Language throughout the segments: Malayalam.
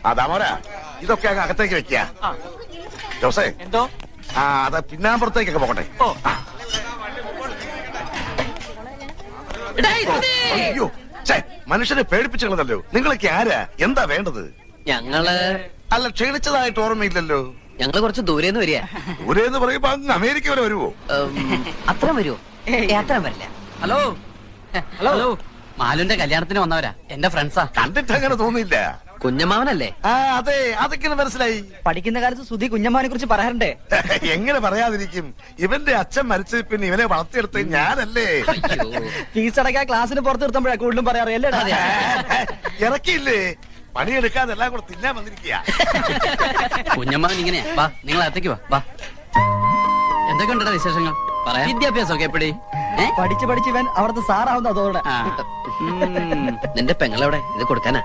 അതാമോരാ ഇതൊക്കെ അകത്തേക്ക് വെക്കുക. ജോസേ എന്തോ അത് പിന്നാമ്പുറത്തേക്കൊക്കെ പോകട്ടെ. അയ്യോ മനുഷ്യനെ പേടിപ്പിച്ചുള്ളതല്ലോ. നിങ്ങളൊക്കെ ആരാ? എന്താ വേണ്ടത്? ഞങ്ങള് അല്ല ക്ഷണിച്ചതായിട്ട് ഓർമ്മയില്ലല്ലോ. ഞങ്ങള് കുറച്ച് ദൂരേന്ന് വരിക. ദൂരേന്ന് പറയുമ്പോ അങ്ങ് അമേരിക്ക വരെ വരുവോ? അത്ര വരുമോ? അത്ര വരില്ല. ഹലോ ഹലോ മാലുന്റെ കല്യാണത്തിന് വന്നവരാ, എന്റെ ഫ്രണ്ട്സാ. കണ്ടിട്ട് അങ്ങനെ തോന്നിയില്ല. കുഞ്ഞമ്മാവനല്ലേ? അതെ, അതൊക്കെ മനസ്സിലായി. പഠിക്കുന്ന കാലത്ത് സുധി കുഞ്ഞമ്മാനെ കുറിച്ച് പറയാറുണ്ടേ. എങ്ങനെ പറയാതിരിക്കും? ഇവന്റെ അച്ഛൻ മരിച്ച പിന്നെ ഇവനെ വളർത്തിയെടുത്ത് ഞാനല്ലേ. ഫീസ് അടക്കാൻ ക്ലാസ്സിന് പുറത്ത് നിർത്തുമ്പോഴാ കൂടുതലും പറയാറ്. അല്ലേ ഇറക്കിയില്ലേ? പണിയെടുക്കാതെ എല്ലാം കൂടെ തിന്നാൻ വന്നിരിക്കുക. കുഞ്ഞമ്മാവൻ ഇങ്ങനെയാ. വാ, നിങ്ങൾ അകത്തേക്ക് വാ. എന്തൊക്കെ ഉണ്ടോ വിശേഷങ്ങൾ? വിദ്യാഭ്യാസമൊക്കെ എപ്പടി? പഠിച്ച് പഠിച്ച് ഇവൻ അവിടുത്തെ സാറാവുന്ന അതോടെ. നിന്റെ പെങ്ങളെവിടെ? ഇത് കൊടുക്കാനാ?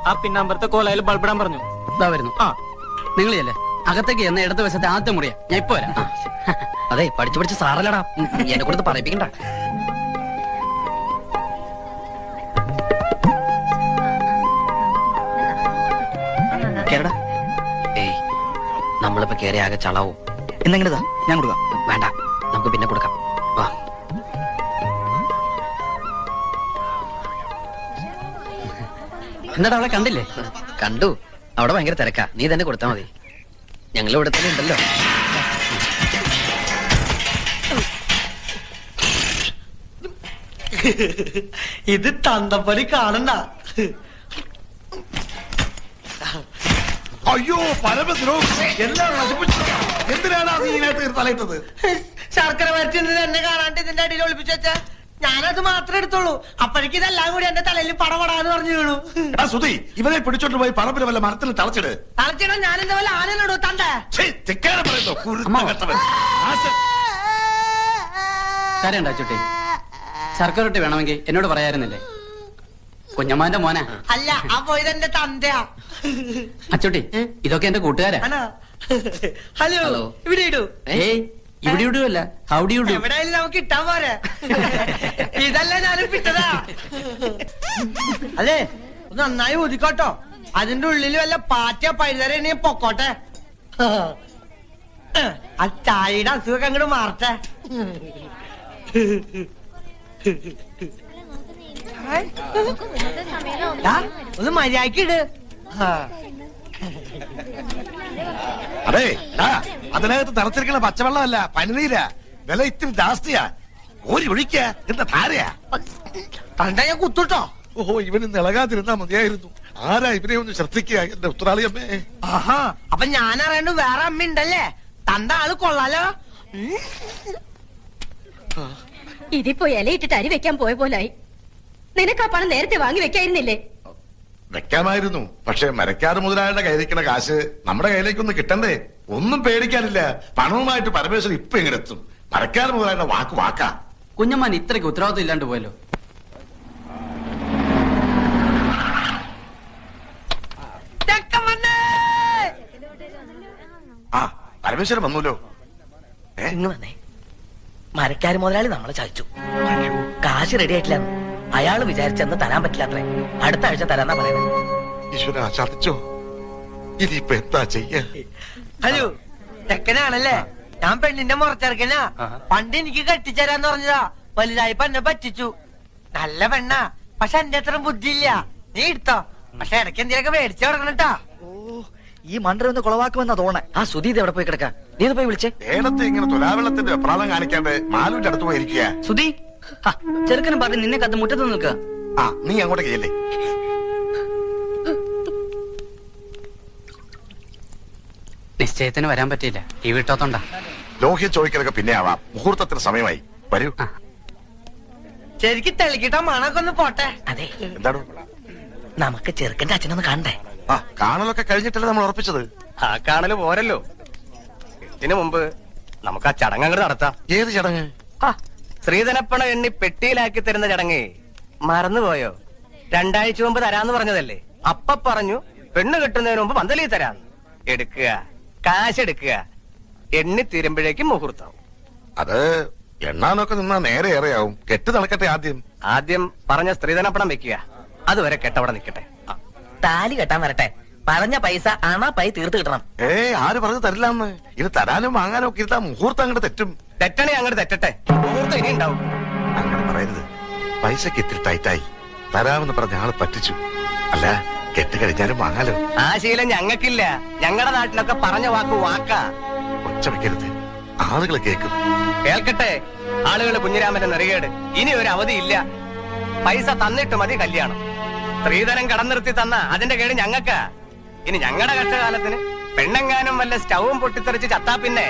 ആ പിന്നമ്പറത്തെ കോലയിൽ ബൾബിടാൻ പറഞ്ഞു. ഇതാ വരുന്നു. നിങ്ങളില്ലേ അകത്തേക്ക് എന്ന ഇടത്ത് വശത്തെ ആദ്യത്തെ മുറിയാ. ഞാൻ ഇപ്പൊ വരാം. അതെ, പഠിച്ചു പഠിച്ച് സാറല്ലടാ, എന്നെ കൊടുത്ത് പറയിപ്പിക്കണ്ട. കേരടാ. ഏയ്, നമ്മളിപ്പോ കേറി ആകെ ചളാവും. എന്നെങ്ങനെതാ ഞാൻ കൊടുക്കാം. വേണ്ട, നമുക്ക് പിന്നെ കൊടുക്കാം. വാ. എന്നിട്ട് അവളെ കണ്ടില്ലേ? കണ്ടു. അവിടെ ഭയങ്കര തിരക്കാ. നീ തന്നെ കൊടുത്താ മതി. ഞങ്ങൾ ഇവിടെ തന്നെ ഉണ്ടല്ലോ. ഇത് തന്തപ്പടി കാണണ്ട. അയ്യോ പരമദ്രോഹി, എല്ലാം നശിപ്പിച്ചു. എന്തിനാണ് നീ ഇതിനകത്ത് തലയിട്ടത്? ശർക്കര വരട്ടി എന്നെ കാണാണ്ട് ഇതിന്റെ അടിയിൽ ഒളിപ്പിച്ചു വെച്ചാ ഞാനത് മാത്രമേ എടുത്തോളൂ. അപ്പോഴേക്കും ഇതെല്ലാം കൂടി എന്റെ തലയിൽ പടപടാന്ന് പറഞ്ഞു വീണു. സുധി, ഇവനെ പിടിച്ചോണ്ട് പോയി പറമ്പിൽ വല്ല മരത്തിൽ തളച്ചിട്. തളച്ചിടാൻ ഞാൻ എന്താ വല്ല ആനയിലിടൂ തന്റെ. കാര്യണ്ടാ ചുട്ടി? ശർക്കര റൊട്ടി വേണമെങ്കിൽ എന്നോട് പറയായിരുന്നില്ലേ? കുഞ്ഞമ്മാന്റെ മോനാ. അല്ല, ആ പോയത് എന്റെ തന്തയാ. അച്ചോട്ടി, ഇതൊക്കെ എന്റെ കൂട്ടുകാരാ. ഹലോ, ഇവിടെ ഇടൂ. ഏയ്, ഇവിടെ ഇടുവല്ല, ഹൗഡി ഇടൂ. എവിടെയായാലും നമുക്ക് ഇട്ടാ പോരെ. ഇതല്ല ഞാനും പിട്ടതാ. അല്ലേ, ഒന്ന് നന്നായി ഊതിക്കോട്ടോ. അതിന്റെ ഉള്ളിൽ വല്ല പാറ്റ പഴുതര പൊക്കോട്ടെ. ആ ചായയുടെ അസുഖം അങ്ങോട്ട് മാറട്ടെ. ഒന്ന് മര്യാദക്കിട്. അതെ, അതിനകത്ത് തളച്ചിരിക്കണ പച്ചവെള്ളമല്ല, പനിനീരാ. വില ഇത്തിരി ജാസ്തിയാ. ഓരി ഒഴിക്ക. എന്താ ധാരയാ? തണ്ട ഞാൻ കുത്തുട്ടോ. ഓഹോ, ഇവന് ഇളകാതിരുന്നാ മതിയായിരുന്നു. ആരാ ഇവനെ ഒന്ന് ശ്രദ്ധിക്കുക, എന്റെ ഉത്തരാളി അമ്മേ. ആഹാ, അപ്പൊ ഞാൻ അറിയണ്ട വേറെ അമ്മ ഉണ്ടല്ലേ. തണ്ട ആള് കൊള്ളാലോ. ഇതിപ്പോ ഇലയിട്ടിട്ട് അരി വെക്കാൻ പോയ പോലായി. നിനക്ക് ആ പണം നേരത്തെ വാങ്ങി വെക്കായിരുന്നില്ലേ? വെക്കാമായിരുന്നു, പക്ഷെ മരക്കാർ മുതലാളിയുടെ കയ്യിലിരിക്കണ കാശ് നമ്മുടെ കയ്യിലേക്കൊന്ന് കിട്ടണ്ടേ? ഒന്നും പേടിക്കാനില്ല. പണവുമായിട്ട് പരമേശ്വരൻ ഇപ്പൊ എങ്ങനെ എത്തും? മരക്കാർ മുതലാളിയുടെ വാക്കാ. കുഞ്ഞമ്മാൻ ഇത്രയ്ക്ക് ഉത്തരവാദിത്വം ഇല്ലാണ്ട് പോയല്ലോ. പരമേശ്വരൻ വന്നൂല്ലോ. ഇങ്ങ് വന്നേ. മരക്കാര് മുതലാളി നമ്മളെ ചതിച്ചു. കാശ് റെഡി ആയിട്ടില്ല. അയാള് വിചാരിച്ചെന്ന് തരാൻ പറ്റില്ലാത്രേ. അടുത്ത ആഴ്ച തരാന്നാ പറയുന്നത്. ഈശ്വരാ, ചതിച്ചോ? ഇനിയിപ്പൊ എന്താ ചെയ്യാ? ഹലോ, ചെക്കനാണല്ലേ? ഞാൻ പെണ്ണിന്റെ മുറച്ചെറുക്കനാ. പണ്ട് എനിക്ക് കെട്ടിച്ചേരാന്ന് പറഞ്ഞതാ. വലുതായിപ്പോ എന്നെ പറ്റിച്ചു. നല്ല പെണ്ണാ, പക്ഷെ എന്റെ അത്ര ബുദ്ധിയില്ല. നീ എടുത്തോ, പക്ഷെ ഇടയ്ക്ക് എന്തെങ്കിലുമൊക്കെ മേടിച്ചു കൊടുക്കണട്ടാ. ഈ മണ്ടർ ഒന്ന് കുളവാക്കുമെന്നാ തോന്നേ. ആ സുധി ഇത് എവിടെ പോയി കിടക്കാ? നീ ഇത് പോയി വിളിച്ചേ. നേരത്തെ ഇങ്ങനെ തുലാവെള്ളത്തിന്റെ വെപ്രാളം കാണിക്കാണ്ട് മാലുവിന്റെ അടുത്ത് പോയിരിക്കുക. സുധി, ചെറുക്കനും പറഞ്ഞ് നിന്നെ കത്ത് മുറ്റത്ത് നിൽക്കുക. നീ അങ്ങോട്ട് ചെയ്യല്ലേ? നിശ്ചയത്തിന് വരാൻ പറ്റിയില്ല. ഈ വീട്ടോത്തോണ്ടാ. ലോഹ്യ ചോദിക്കലൊക്കെ പിന്നെ ആവാം. മുഹൂർത്തത്തിന് സമയമായി. വരൂ. ശരിക്കും തെളിക്കിട്ട മണൊക്കെ ഒന്ന് പോട്ടെ. അതെ, എന്താണ്? നമുക്ക് ചെറുക്കന്റെ അച്ഛനൊന്ന് കാണണ്ടേ? കാണലൊക്കെ കഴിഞ്ഞിട്ടല്ലേ നമ്മൾ ഉറപ്പിച്ചത്? ആ കാണല് പോരല്ലോ. ഇതിനു മുമ്പ് നമുക്ക് ആ ചടങ്ങ് അങ്ങോട്ട് നടത്താം. ഏത് ചടങ്ങ്? സ്ത്രീധനപ്പണ എണ്ണി പെട്ടിയിലാക്കി തരുന്ന ചടങ്ങ് മറന്നുപോയോ? 2 ആഴ്ച മുമ്പ് തരാന്ന് പറഞ്ഞതല്ലേ. അപ്പ പറഞ്ഞു പെണ്ണ് കിട്ടുന്നതിന് മുമ്പ് പന്തലി തരാന്ന്. എടുക്കുക, കാശ് എടുക്കുക. എണ്ണി തീരുമ്പോഴേക്കും മുഹൂർത്താവും. അത് എണ്ണാനൊക്കെ നിന്നാ നേരെ ഏറെയാവും. കെട്ട് നടക്കട്ടെ. ആദ്യം പറഞ്ഞ സ്ത്രീധനപ്പണം വെക്കുക. അതുവരെ കെട്ടവിടെ നിൽക്കട്ടെ. താലി കെട്ടാൻ വരട്ടെ. പറഞ്ഞ പൈസ പൈ തീർത്ത് കിട്ടണം. ആര് പറഞ്ഞു തരില്ലാന്ന്? ഇത് തരാനും വാങ്ങാനും ഒക്കെ ഇരുത്താ മുഹൂർത്തം അങ്ങോട്ട് തെറ്റും. തെറ്റണേ അങ്ങോട്ട് തെറ്റട്ടെ, മുഹൂർത്തം ഇനി ഉണ്ടാവും. അങ്ങനെ പറയരുത്. പൈസക്ക് ഇത്തിരി ടൈറ്റായി. തരാമെന്ന് പറഞ്ഞ ആള് പറ്റിച്ചു. അല്ല, കെട്ട് കഴിഞ്ഞാലും വാങ്ങാലോ. ആ ശീലം ഞങ്ങൾക്കില്ല. ഞങ്ങളുടെ നാട്ടിലൊക്കെ പറഞ്ഞ വാക്കാ. ഒച്ച വെക്കരുത്, ആളുകൾ കേൾക്കും. കേൾക്കട്ടെ ആളുകൾ. കുഞ്ഞിരാമന്റെ നെറികേട്. ഇനി ഒരു അവധിയില്ല. പൈസ തന്നിട്ട് മതി കല്യാണം. സ്ത്രീധനം കടം നിർത്തി തന്ന അതിന്റെ കേട് ഞങ്ങൾക്കാ. ഇനി ഞങ്ങളുടെ കഷ്ടകാലത്തിന് പെണ്ണെങ്ങാനും വല്ല സ്റ്റൗവും പൊട്ടിത്തെറിച്ച് ചത്താ പിന്നെ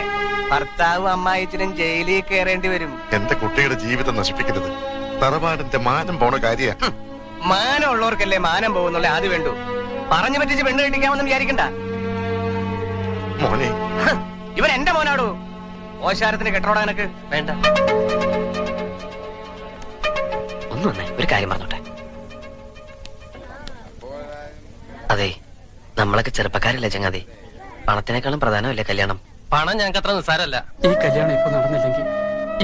ഭർത്താവും അമ്മായിച്ചിനും ജയിലിൽ കയറേണ്ടി വരും. എന്റെ കുട്ടിയുടെ ജീവിതം നശിപ്പിക്കരുത്. തറവാടിന്റെ മാനം പോണ കാര്യ. മാനം ഉള്ളവർക്കല്ലേ മാനം പോകുന്നുള്ള ആദ്യം വേണ്ടു. പറഞ്ഞു പറ്റിച്ച് പെണ്ണ് കെട്ടിക്കാമെന്ന് വിചാരിക്കണ്ട. മോനെ, ഇവൻ എന്റെ മോനാടോ. ഓശാരത്തിന് കെട്ടോടാ എനക്ക് വേണ്ട. ഒന്ന് വന്നേ, ഒരു കാര്യം പറഞ്ഞോട്ടെ. അതെ, നമ്മളൊക്കെ ചെറുപ്പക്കാരല്ലേ ചങ്ങാതി. പണത്തിനേക്കാളും പ്രധാനമല്ലേ കല്യാണം? പണം ഞങ്ങൾക്ക് അത്ര നിസ്സാരല്ല. ഈ കല്യാണം ഇപ്പൊ നടന്നില്ലെങ്കിൽ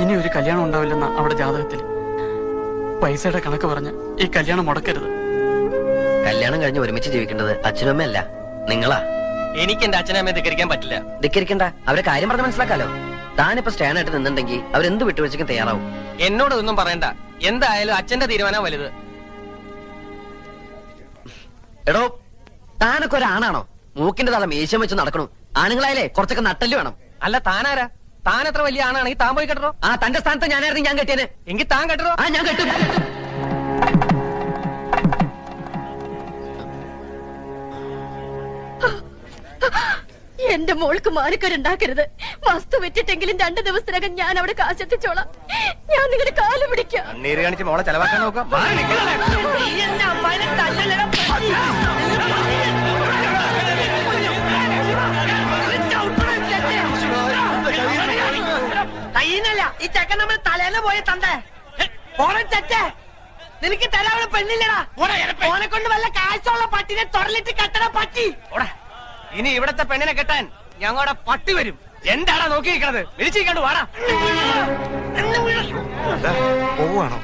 ഇനി ഒരു കല്യാണം ഉണ്ടാവില്ലെന്ന അവിടെ ജാതകത്തിൽ. പൈസയുടെ കണക്ക് പറഞ്ഞ് ഈ കല്യാണം മുടക്കരുത്. കല്യാണം കഴിഞ്ഞ് ഒരുമിച്ച് ജീവിക്കേണ്ടത് അച്ഛനും അമ്മയല്ല, നിങ്ങളാ. എനിക്ക് എന്റെ അച്ഛനെ അമ്മയെ ധിക്കരിക്കാൻ പറ്റില്ല. ധിക്കരിക്കണ്ട, അവരെ കാര്യം പറഞ്ഞ് മനസ്സിലാക്കാലോ. താനിപ്പോ സ്റ്റാൻഡായിട്ട് നിന്നുണ്ടെങ്കിൽ അവരെന്ത് വിട്ടുവീഴ്ചയ്ക്കും തയ്യാറാവും. എന്നോട് ഒന്നും പറയണ്ട. എന്തായാലും അച്ഛന്റെ തീരുമാനം വലുത്. എടോ, താനൊക്കെ ഒരാണാണോ? മൂക്കിന്റെ തല മീശം വെച്ച് നടക്കണു. ആണുങ്ങളായാലേ കുറച്ചൊക്കെ നട്ടല് വേണം. അല്ല താനാരാ? താൻ എത്ര വലിയ ആണാണെങ്കിൽ താൻ പോയി കെട്ടറോ. തന്റെ സ്ഥാനത്ത് ഞാനായിരുന്നു ഞാൻ കെട്ടിയനെ. എങ്കിൽ താൻ കെട്ടറോ. ഞാൻ കെട്ടും. എന്റെ മോൾക്ക് മാനക്കരുണ്ടാക്കരുത്. വസ്തു വിറ്റിട്ടെങ്കിലും 2 ദിവസത്തിനകം ഞാൻ അവിടെ കാശെത്തിച്ചോളാം. ഞാൻ നിങ്ങളുടെ കാല് പിടിക്കാം. കണ്ണീര് കാണിച്ച് മോളെ ചെലവാക്കാൻ നോക്കാം. കയ്യിന്നല്ല, ഈ ചെക്കൻ നമ്മൾ തലേന്ന് പോയി തണ്ടേ. ഓണം ചെറ്റേ, നിനക്ക് തരാനുള്ള പെണ്ണില്ലടാ. ഓനെ കൊണ്ട് വല്ല കാശുള്ള പട്ടിനെ തൊടലിട്ട് കെട്ടണ പട്ടി. ഇനി ഇവിടത്തെ പെണ്ണിനെ കെട്ടാൻ ഞങ്ങളുടെ പട്ടി വരും. എന്താടാ നോക്കിയിരിക്കണത്? വിളിച്ചിരിക്കാണ്ട് വാടാ. പോവാണോ?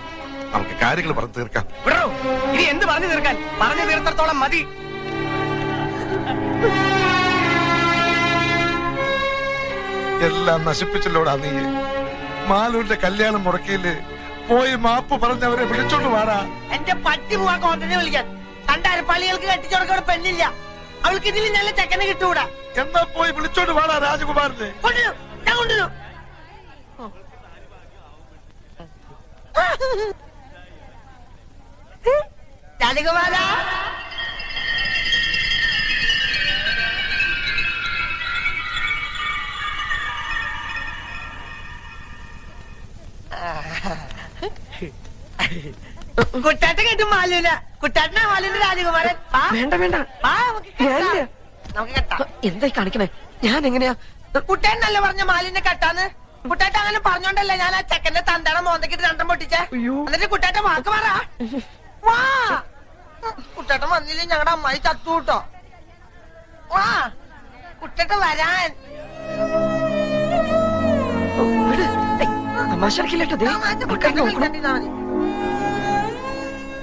നമുക്ക് കാര്യങ്ങൾ പറഞ്ഞു തീർക്കാം. വിടറോ, ഇനി എന്ത് പറഞ്ഞു തീർക്കാൻ? പറഞ്ഞു തീർത്തോളം മതി. എല്ലാം നശിപ്പിച്ചല്ലോടാ നീ. മാലൂരിന്റെ കല്യാണം മുടക്കിയില് പോയി മാപ്പ് പറഞ്ഞവരെ വിളിച്ചോണ്ട് വാടാ. എന്റെ പട്ടി പോവാ കോണ്ടനെ വിളിക്കാൻ. കണ്ടാല് പള്ളികൾക്ക് കെട്ടിച്ചോടക്കോടെ പെണ്ണില്ല. അവൾക്ക് ഇതിൽ നല്ല ചെക്കനെ കിട്ടൂടാ. എന്നാ പോയി വിളിച്ചോണ്ട് വാടാ രാജകുമാരനെ. കൊണ്ടുവരും, ഞാൻ കൊണ്ടുവരും. രാജകുമാര, കുട്ടാട്ട കേട്ടും മാലൂല. കുട്ടാട്ടനാ മാലൂന്റെ രാജകുമാരൻ. വേണ്ട വേണ്ട, നമുക്ക് കെട്ടാം. എന്തായി കാണിക്കണേ? ഞാൻ എങ്ങനെയാ? കുട്ടേനല്ലേ പറഞ്ഞ മാലിനെ കെട്ടാന്ന്? കുട്ടേട്ട അങ്ങനെ പറഞ്ഞോണ്ടല്ലേ ഞാൻ ആ ചെക്കന്റെ തന്തട മോന്തക്കിട്ട് 2 പൊട്ടിച്ചേ. എന്നിട്ട് കുട്ടേട്ട വാക്ക് പറ. വാ, കുട്ടേട്ടൻ വന്നില്ലേ ഞങ്ങളുടെ അമ്മായി ചത്തു കൂട്ടോ. വാ, കുട്ടേട്ട വരാൻ.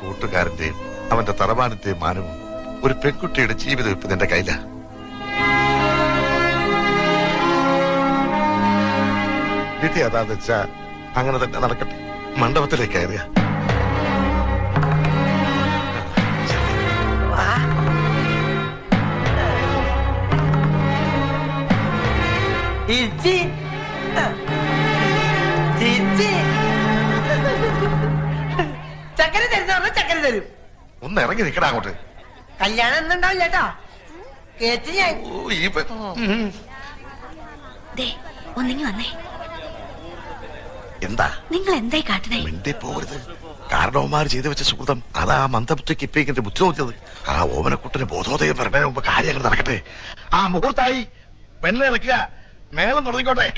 കൂട്ടുകാരന്റെയും അവന്റെ തറവാടിന്റെയും മാനവും ഒരു പെൺകുട്ടിയുടെ ജീവിതം ഇപ്പൊ നിന്റെ കയ്യില. വിധി അതാന്ന് വെച്ചാ അങ്ങനെ തന്നെ നടക്കട്ടെ. മണ്ഡപത്തിലേക്ക് കയറിയ ചക്കര തരുന്ന ചക്കര തരും. ഒന്ന് ഇറങ്ങി നിക്കടാ അങ്ങോട്ട്. കല്യാണം എന്നുണ്ടാവില്ല കേട്ടോ. കേട്ട് ഞാൻ ഒന്നിങ്ങി വന്നേ. എന്താ നിങ്ങൾ എന്തായി കാട്ടണേ? മിണ്ടി പോകരുത്. കാരണവന്മാർ ചെയ്തു വെച്ച സുഹൃതം അതാ മന്ദബുദ്ധിക്ക് ഇപ്പിക്കിന്റെ ബുദ്ധി നോക്കിയത്. ആ ഓമനക്കുട്ടന് ബോധോദയം പറഞ്ഞതിന് മുമ്പ് കാര്യങ്ങൾ നടക്കട്ടെ. ആ മുഹൂർത്തായി പെണ്ണെ ഇറക്കുക, മേളം തുടങ്ങിക്കോട്ടെ.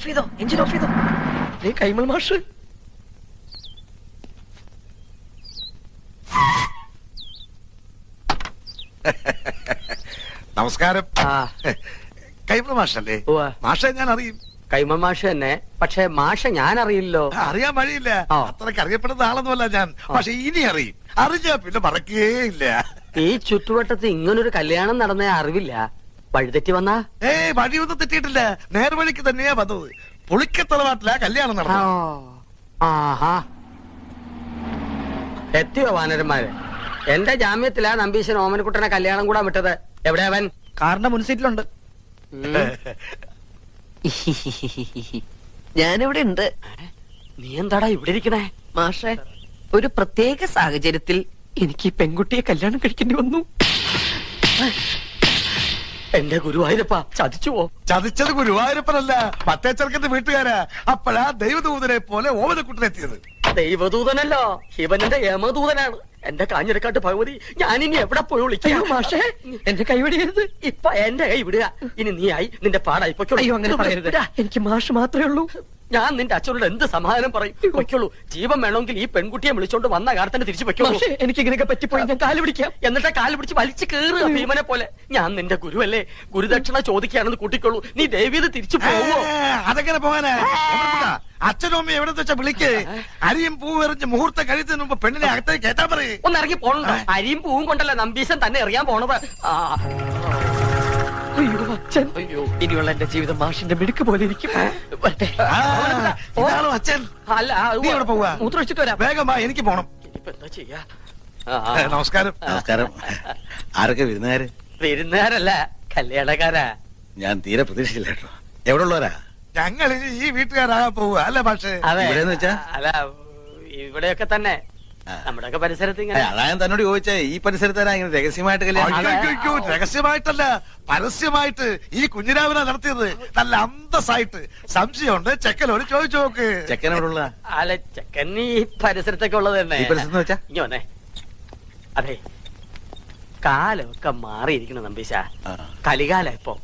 ഓഫ് ചെയ്തോ, എഞ്ചിൻ ഓഫ് ചെയ്തോ. നീ കൈമൾ മാഷ്. നമസ്കാരം. ആ കൈമൾ മാഷല്ലേ? ഉവ്വ. മാഷെ ഞാൻ അറിയും. കൈമൾ മാഷ് തന്നെ. പക്ഷെ മാഷ ഞാൻ അറിയില്ലോ. അറിയാൻ വഴിയില്ല. ആ. അത്രയ്ക്ക് അറിയപ്പെടുന്ന ആളൊന്നുമല്ല ഞാൻ. പക്ഷെ ഇനി അറിയും. അറിഞ്ഞാ പിന്നെ മറക്കുകയില്ല. ഈ ചുറ്റുവട്ടത്ത് ഇങ്ങനൊരു കല്യാണം നടന്ന അറിവില്ല. വഴിതെറ്റി വന്നാ വഴിയൊന്നും തെറ്റിയിട്ടില്ല. നേർവഴിക്ക് തന്നെയാ വന്നത്. പുളിക്കത്തറവാട്ടിലാ കല്യാണം നടന്നത്. ആഹാ, എത്തിയോ വാനരന്മാര്? എന്റെ ജാമ്യത്തിലാ നമ്പീശൻ ഓമനക്കുട്ടനെ കല്യാണം കൂടാൻ വിട്ടത്. എവിടെ അവൻ? കാറിന്റെ മുൻസീറ്റിലുണ്ട്. ഞാനിവിടെ ഉണ്ട്. നീ എന്താടാ ഇവിടെ ഇരിക്കണേ? മാഷെ, ഒരു പ്രത്യേക സാഹചര്യത്തിൽ എനിക്ക് ഈ പെൺകുട്ടിയെ കല്യാണം കഴിക്കേണ്ടി വന്നു. എന്റെ ഗുരുവായൂരപ്പ ചതിച്ചുവോ? ചതിച്ചത് ഗുരുവായൂരപ്പനല്ല, മറ്റേ ചെറുക്കന്റെ വീട്ടുകാരാ. അപ്പോഴാ ദൈവദൂതനെ പോലെ ഓമനക്കുട്ടനെത്തിയത്. ദൈവദൂതനല്ലോ, ഇവനെന്റെ യമദൂതനാണ്. എന്റെ കാഞ്ഞിരക്കാട്ട് ഭഗവതി, ഞാനിനി എവിടെ പോയി വിളിക്കാം? മാഷേ, എന്റെ കൈവിടരുത്. ഇപ്പൊ എന്റെ കൈ വിടുക. ഇനി നീയായി നിന്റെ പാടായി പൊയ്ക്കോളൂ. അയ്യോ, അങ്ങനെ പറയരുത്. എനിക്ക് മാഷ് മാത്രമേ ഉള്ളൂ. ഞാൻ നിന്റെ അച്ഛനോട് എന്ത് സമാധാനം പറയും? പൊയ്ക്കോളൂ. ജീവൻ വേണമെങ്കിൽ ഈ പെൺകുട്ടിയെ വിളിച്ചോണ്ട് വന്ന കാലത്തന്നെ തിരിച്ചു പൊയ്ക്കോളൂ. എനിക്ക് ഇങ്ങനെയൊക്കെ പറ്റിപ്പോയി ഞാൻ കാല് പിടിക്കാം. എന്നിട്ട് കാല് പിടിച്ച് വലിച്ചു കയറുക ഭീമനെ പോലെ. ഞാൻ നിന്റെ ഗുരുവല്ലേ, ഗുരുദക്ഷിണ ചോദിക്കുകയാണെന്ന് കൂട്ടിക്കോളൂ. നീ ദേവീത് തിരിച്ചു പോവോ? അതെങ്ങനെ പോകാനാ? അച്ഛനും അമ്മയും എവിടെ വെച്ചാ വിളിക്ക്. അരിയും പൂവും എറിഞ്ഞ് മുഹൂർത്തം കഴിയുന്നതിന് മുമ്പ് പെണ്ണിനെ അകത്തേക്ക് കേട്ടാ പറയേ. ഒന്ന് ഇറങ്ങി പോണോ? അരിയും പൂവും കൊണ്ടല്ല നമ്പീശൻ തന്നെ എറിയാൻ പോണത്. അയ്യോ അച്ഛൻ, അയ്യോ, ഇനിയുള്ള എന്റെ ജീവിതം മാഷിന്റെ മിടുക്ക് പോലെ ഇരിക്കും. ഇതാണോ അച്ഛൻ? അല്ല, നീ എവിടെ പോവാ? മൂത്രമൊഴിച്ചിട്ട് വരാം. വേഗം വാ, എനിക്ക് പോണം. ഇനിയിപ്പോ എന്താ ചെയ്യാ? നമസ്കാരം. നമസ്കാരം. ആരൊക്കെ വിരുന്നുകാര്? വിരുന്നുകാരല്ല, കല്യാണക്കാരാ. ഞാൻ തീരെ പ്രതീക്ഷിച്ചില്ല കേട്ടോ. എവിടെ ഉള്ളവരാ? ഞങ്ങൾ ഇനി ഈ വീട്ടുകാരാകാൻ പോവുക അല്ല പക്ഷേ? അതെ, ഇവിടെന്ന് വെച്ചാ? അല്ല, ഇവിടെയൊക്കെ തന്നെ നമ്മുടെയൊക്കെ പരിസരത്ത് ഇങ്ങനെ. അതാ ഞാൻ തന്നോട് ചോദിച്ചേ, ഈ പരിസരത്താരാ ഇങ്ങനെ രഹസ്യമായിട്ട് കല്യാണം? അയ്യോ, രഹസ്യമായിട്ടല്ല, പരസ്യമായിട്ട് ഈ കുഞ്ഞിരാവിനെ നടത്തിയത്. നല്ല അന്തസ്സായിട്ട്. സംശയമുണ്ട്, ചെക്കനോട് ചോദിച്ചു നോക്ക്. ചെക്കൻ എവിടെ ഉള്ള? അല്ല, ചെക്കൻ ഈ പരിസരത്തൊക്കെ ഉള്ളത് തന്നെ. ഈ പരിസരത്ത് വെച്ചാ? ഇങ്ങ വന്നേ. അതെ, കാലമൊക്കെ മാറിയിരിക്കണം നമ്പീശ. കലികാല ഇപ്പൊ.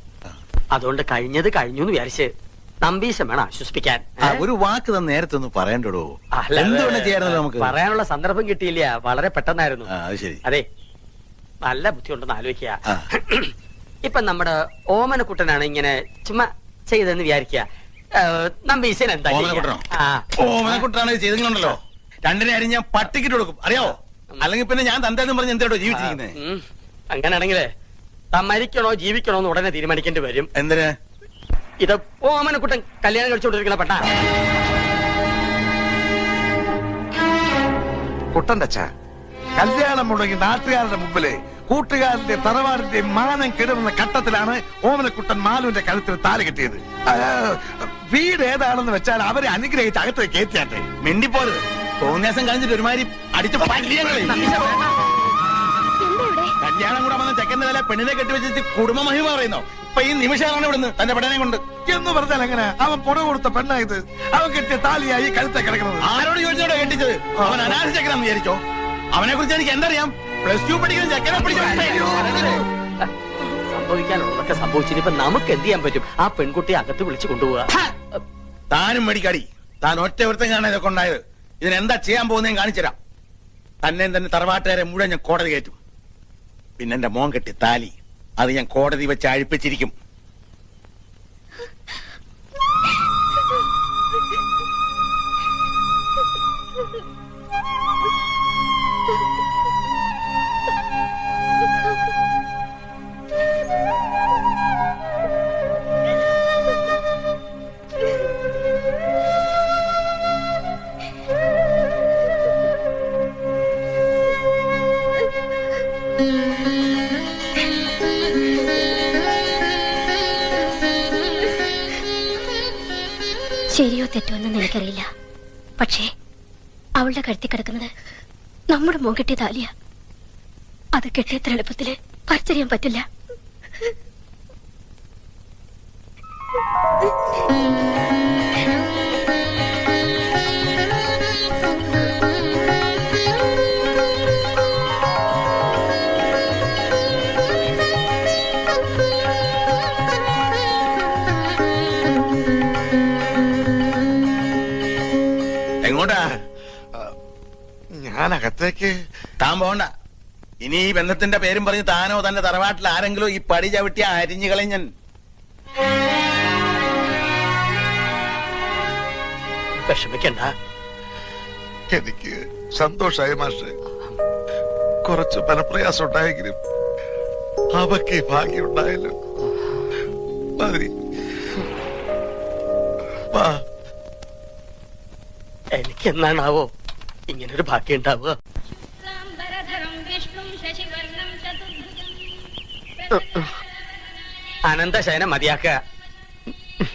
അതുകൊണ്ട് കഴിഞ്ഞത് കഴിഞ്ഞു എന്ന് വിചാരിച്ച് നമ്പീശൻ വേണം ആശ്വസിപ്പിക്കാൻ. ഒരു വാക്ക് തന്നെ നേരത്തെ ഒന്ന് പറയണ്ടോ? അല്ല, എന്തുകൊണ്ട് ചെയ്യാറുണ്ടല്ലോ നമുക്ക്? പറയാനുള്ള സന്ദർഭം കിട്ടിയില്ല, വളരെ പെട്ടെന്നായിരുന്നു. അത് ശരി. അതെ, നല്ല ബുദ്ധിയുണ്ടെന്ന് ആലോചിക്കുക. ആ. ഇപ്പൊ നമ്മുടെ ഓമനക്കുട്ടനാണ് ഇങ്ങനെ ചുമ്മാ ചെയ്തെന്ന് വിചാരിക്കുക. നമ്പീശൻ എന്താ ഓമനക്കുട്ടനോ? ഓമനക്കുട്ടനാണ് ചെയ്തെങ്കിലുണ്ടല്ലോ, രണ്ടിനെ അരി ഞാൻ പട്ടിക്കിട്ട് കൊടുക്കും, അറിയാവോ? അല്ലെങ്കിൽ പിന്നെ ഞാൻ തന്തേന്നും പറഞ്ഞ് എന്തോ ജീവിച്ചിരിക്കുന്നത്. അങ്ങനെയാണെങ്കിലേ മരിക്കണോ ജീവിക്കണോ എന്ന് ഉടനെ തീരുമാനിക്കേണ്ടി വരും. എന്തിന്? ഇത് ഓമനക്കുട്ടൻ കല്യാണം കഴിച്ചുകൊണ്ടിരിക്കണ പെട്ട കുട്ടന്റെ അച്ഛ കല്യാണം മുടങ്ങി നാട്ടുകാരുടെ മുമ്പില് കൂട്ടുകാരന്റെ തറവാടിന്റെ മാനം കിടന്ന ഘട്ടത്തിലാണ് ഓമനക്കുട്ടൻ മാലുവിന്റെ കഴുത്തിൽ താലി കെട്ടിയത്. വീട് ഏതാണെന്ന് വെച്ചാൽ അവരെ അനുഗ്രഹിച്ച് അകത്തേക്ക് കയറ്റിയാട്ടെ. മിണ്ടിപ്പോരുത്. തോന്നിയാസം കഴിഞ്ഞിട്ട് ഒരുമാതിരി അടിച്ച് പല്ലിയങ്ങളെ. കല്യാണം കൂടെ വന്ന ചെക്കന്റെ തല പെണ്ണിനെ കെട്ടിവെച്ചിട്ട് കുടുംബ മഹിമ പറയുന്നോ? ഇപ്പൊ ഈ നിമിഷമാണ് ഇവിടുന്ന് തന്റെ പെടനെ കൊണ്ട് എന്ന് പറഞ്ഞാൽ എങ്ങനെ? അവൻ പുറ കൊടുത്ത പെണ്ണായത്. അവൻ കെട്ടിയ താലിയായി കഴുത്തെ കിടക്കുന്നത്. ആരോട് ചോദിച്ചോടോ കെട്ടിച്ചത്? അവൻ അനാഥ ചെക്കനാന്ന് വിചാരിച്ചോ? അവനെ കുറിച്ച് എനിക്ക് എന്തറിയാം? +2 പഠിക്കുന്ന ചെക്കനെ സംഭവിക്കാനുള്ളതൊക്കെ സംഭവിച്ചിട്ട് നമുക്ക് എന്ത് ചെയ്യാൻ പറ്റും? ആ പെൺകുട്ടിയെ അകത്ത് വിളിച്ചു കൊണ്ടുപോവാ. താനും മേടിക്കാടി. താൻ ഒറ്റ ഒരുത്തം കാണാൻ ഇതൊക്കെ ഉണ്ടായത്. ഇതിനെന്താ ചെയ്യാൻ പോകുന്നതെന്ന് കാണിച്ചുതരാം. തന്നെ തന്നെ തറവാട്ടുകാരെ മുഴുവൻ ഞാൻ കോടതി കയറ്റും. പിന്നെ എന്റെ മോൻ കെട്ടി താലി അത് ഞാൻ കോടതി വെച്ച് അഴിപ്പിച്ചിരിക്കും. ശരിയോ തെറ്റോ എന്ന് എനിക്കറിയില്ല. പക്ഷേ അവളുടെ കഴുത്തി കിടക്കുന്നത് നമ്മുടെ മോൻ കെട്ടിയ താലിയ. അത് കെട്ടിയത്ര എളുപ്പത്തില് പറിച്ചറിയാൻ പറ്റില്ല. ഞാൻ അകത്തേക്ക്. താൻ പോണ്ട. ഇനി ഈ ബന്ധത്തിന്റെ പേരും പറഞ്ഞ് താനോ തന്റെ തറവാട്ടിൽ ആരെങ്കിലും ഈ പടി ചവിട്ടി അരിഞ്ഞു കളയും ഞാൻ. വിഷമിക്കണ്ട. എനിക്ക് സന്തോഷായി മാഷെ. കുറച്ച് മനപ്രയാസം ഉണ്ടായെങ്കിലും അവക്ക് ഭാഗ്യം ഉണ്ടായല്ലോ. മതി. എനിക്ക് എന്നാണാവോ ഇങ്ങനൊരു ഭാഗ്യം ഉണ്ടാവുക? അനന്തശയനം മതിയാക്ക.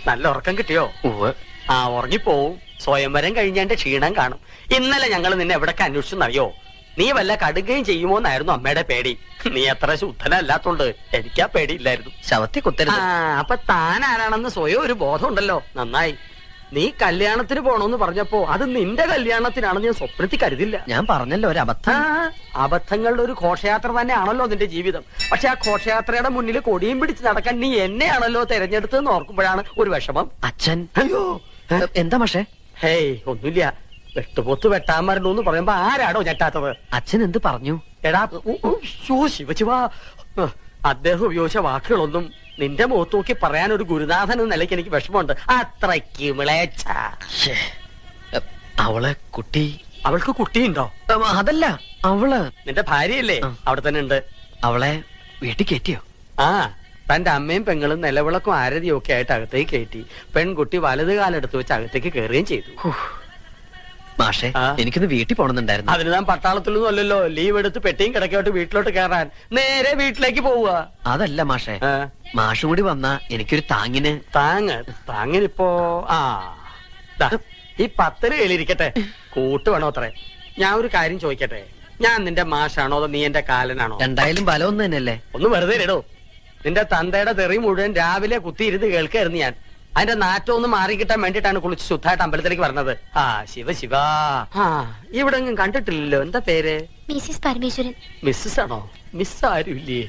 നല്ല ഉറക്കം കിട്ടിയോ? ആ ഉറങ്ങിപ്പോവും. സ്വയംവരം കഴിഞ്ഞാന്റെ ക്ഷീണം കാണും. ഇന്നലെ ഞങ്ങൾ നിന്നെ എവിടൊക്കെ അന്വേഷിച്ചെന്നറിയോ? നീ വല്ല കടുകയും ചെയ്യുമോന്നായിരുന്നു അമ്മയുടെ പേടി. നീ അത്ര ശുദ്ധനല്ലാത്തോണ്ട് എനിക്കാ പേടിയില്ലായിരുന്നു. ശവത്തെ കുത്തരുത്. അപ്പൊ താൻ ആരാണെന്ന് സ്വയം ഒരു ബോധം ഉണ്ടല്ലോ. നന്നായി. നീ കല്യാണത്തിന് പോണോന്ന് പറഞ്ഞപ്പോ അത് നിന്റെ കല്യാണത്തിനാണെന്ന് ഞാൻ സ്വപ്നത്തിൽ കരുതില്ല. ഞാൻ പറഞ്ഞല്ലോ ഒരു അബദ്ധം. അബദ്ധങ്ങളുടെ ഒരു ഘോഷയാത്ര തന്നെയാണല്ലോ നിന്റെ ജീവിതം. പക്ഷെ ആ ഘോഷയാത്രയുടെ മുന്നിൽ കൊടിയും പിടിച്ച് നടക്കാൻ നീ എന്നെയാണല്ലോ തെരഞ്ഞെടുത്തെന്ന് ഓർക്കുമ്പോഴാണ് ഒരു വിഷമം. അച്ഛൻ അയ്യോ എന്താ മാഷേ? ഹേയ് ഒന്നുമില്ല. വെട്ടുപോത്ത് വെട്ടാൻ മരണോന്ന് പറയുമ്പോ ആരാടോ ഞെട്ടാത്തത്? അച്ഛൻ എന്ത് പറഞ്ഞു? എടാ ശിവശിവാ, അദ്ദേഹം ഉപയോഗിച്ച വാക്കുകളൊന്നും നിന്റെ മുഖത്ത് നോക്കി പറയാൻ ഒരു ഗുരുനാഥൻ എന്ന നിലയ്ക്ക് എനിക്ക് വിഷമമുണ്ട്. അത്രയ്ക്ക് മിളേച്ച. അവളെ കുട്ടി. അവൾക്ക് കുട്ടിയുണ്ടോ? അതല്ല, അവള് നിന്റെ ഭാര്യയല്ലേ? അവിടെ തന്നെ ഉണ്ട്. അവളെ വീട്ടിൽ കയറ്റിയോ? ആ, തന്റെ അമ്മയും പെങ്ങളും നിലവിളക്കും ആരതിയും ഒക്കെ ആയിട്ട് അകത്തേക്ക് കയറ്റി. പെൺകുട്ടി വലത് കാലെടുത്ത് വെച്ച് അകത്തേക്ക് കയറുകയും ചെയ്തു. മാഷെ, എനിക്കൊന്ന് വീട്ടിൽ പോണെന്നുണ്ടായിരുന്നു. അതിന് താൻ പട്ടാളത്തിലൊന്നും അല്ലല്ലോ. ലീവ് എടുത്ത് പെട്ടിയും കിടക്കോട്ട് വീട്ടിലോട്ട് കയറാൻ നേരെ വീട്ടിലേക്ക് പോവുക. അതല്ല മാഷെ, മാഷും കൂടി വന്നാ എനിക്കൊരു താങ്ങിന്. താങ്ങിനിപ്പോ ഈ 10 കയ്യിലിരിക്കട്ടെ. കൂട്ട് വേണോ അത്രേ? ഞാൻ ഒരു കാര്യം ചോദിക്കട്ടെ. ഞാൻ നിന്റെ മാഷാണോ അതോ നീ എന്റെ കാലനാണോ? രണ്ടായാലും ബലം ഒന്ന് തന്നെയല്ലേ? ഒന്ന് വെറുതെ ഇടോ. നിന്റെ തന്തയുടെ തെറി മുഴുവൻ രാവിലെ കുത്തിയിരുന്ന് കേൾക്കായിരുന്നു ഞാൻ. അതിന്റെ നാറ്റം ഒന്ന് മാറിക്കിട്ടാൻ വേണ്ടിട്ടാണ് കുളിച്ച് ശുദ്ധമായിട്ട് അമ്പലത്തിലേക്ക് പറഞ്ഞത്. ആ ശിവ ഇവിടെ ഒന്നും കണ്ടിട്ടില്ലല്ലോ. എന്താ പേര്? മിസ്സിസ് പരമേശ്വരൻ. മിസ്സസ് ആണോ? മിസ് ആരുമില്ലേ?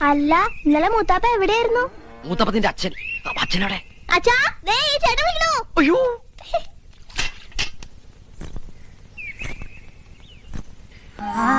അല്ല, ഇന്നലെ മൂത്താപ്പ എവിടെയായിരുന്നു? മൂത്തപ്പത്തിന്റെ അച്ഛൻ. അച്ഛനോടെ? അച്ഛാ, ദേ ഈ ചേട്ടൻ വിളിക്കണോ? അയ്യോ, ആ